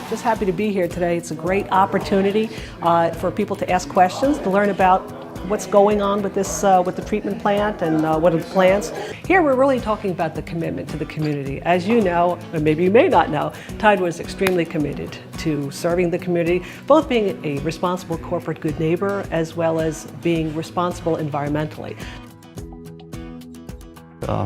Just happy to be here today. It's a great opportunity for people to ask questions, to learn about what's going on with this, with the treatment plant and what are the plans. Here we're really talking about the commitment to the community. As you know, or maybe you may not know, Tidewater is extremely committed to serving the community, both being a responsible corporate good neighbor as well as being responsible environmentally.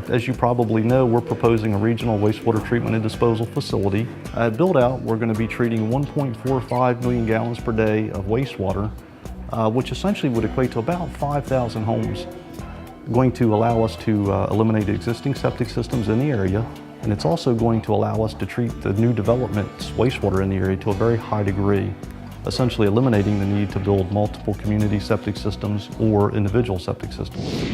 As you probably know, we're proposing a regional wastewater treatment and disposal facility. At build-out, we're going to be treating 1.45 million gallons per day of wastewater, which essentially would equate to about 5,000 homes. Going to allow us to eliminate existing septic systems in the area, and it's also going to allow us to treat the new development's wastewater in the area to a very high degree, essentially eliminating the need to build multiple community septic systems or individual septic systems.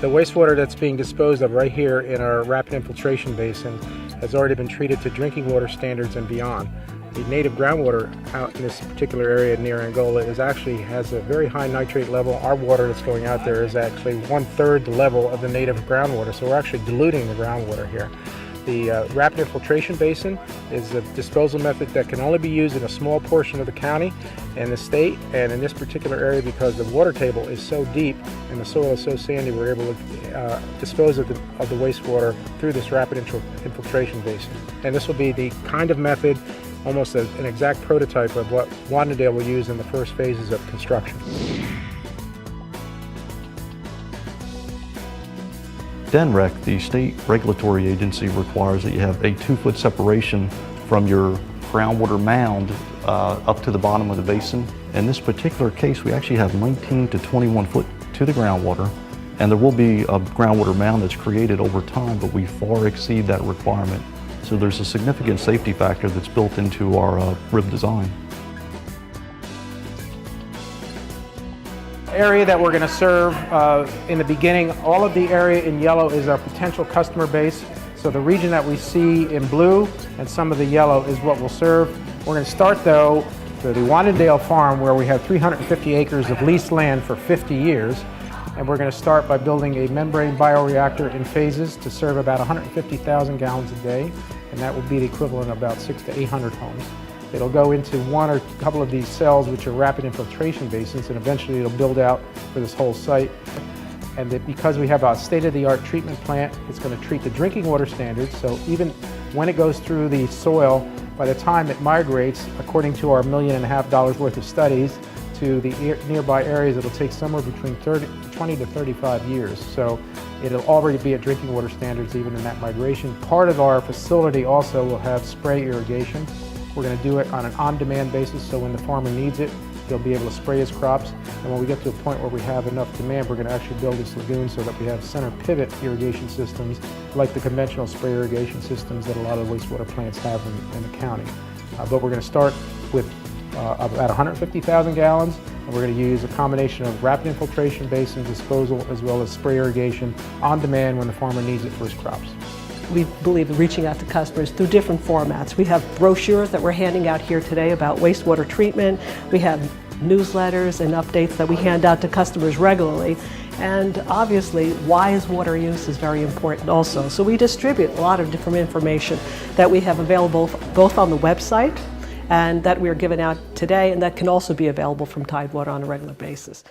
The wastewater that's being disposed of right here in our rapid infiltration basin has already been treated to drinking water standards and beyond. The native groundwater out in this particular area near Angola has a very high nitrate level. Our water that's going out there is actually 1/3 the level of the native groundwater, so we're actually diluting the groundwater here. The rapid infiltration basin is a disposal method that can only be used in a small portion of the county and the state, and in this particular area, because the water table is so deep and the soil is so sandy, we're able to dispose of the wastewater through this rapid infiltration basin. And this will be the kind of method, almost an exact prototype of what Wandendale will use in the first phases of construction. DNREC, the state regulatory agency, requires that you have a 2-foot separation from your groundwater mound up to the bottom of the basin. In this particular case, we actually have 19 to 21 foot to the groundwater, and there will be a groundwater mound that's created over time, but we far exceed that requirement. So there's a significant safety factor that's built into our RIB design. Area that we're going to serve in the beginning, all of the area in yellow is our potential customer base. So the region that we see in blue and some of the yellow is what we'll serve. We're going to start though to the Wandendale farm, where we have 350 acres of leased land for 50 years. And we're going to start by building a membrane bioreactor in phases to serve about 150,000 gallons a day. And that will be the equivalent of about 600 to 800 homes. It'll go into one or a couple of these cells, which are rapid infiltration basins, and eventually it'll build out for this whole site. And that because we have a state-of-the-art treatment plant, it's going to treat the drinking water standards. So even when it goes through the soil, by the time it migrates, according to our $1.5 million worth of studies, to the nearby areas, it'll take somewhere between 20 to 35 years. So it'll already be at drinking water standards even in that migration. Part of our facility also will have spray irrigation. We're going to do it on an on-demand basis, so when the farmer needs it, he'll be able to spray his crops. And when we get to a point where we have enough demand, we're going to actually build this lagoon so that we have center pivot irrigation systems, like the conventional spray irrigation systems that a lot of wastewater plants have in the county. But we're going to start with about 150,000 gallons, and we're going to use a combination of rapid infiltration basin disposal as well as spray irrigation on demand when the farmer needs it for his crops. We believe in reaching out to customers through different formats. We have brochures that we're handing out here today about wastewater treatment. We have newsletters and updates that we hand out to customers regularly. And obviously, wise water use is very important also. So we distribute a lot of different information that we have available both on the website and that we are giving out today, and that can also be available from Tidewater on a regular basis.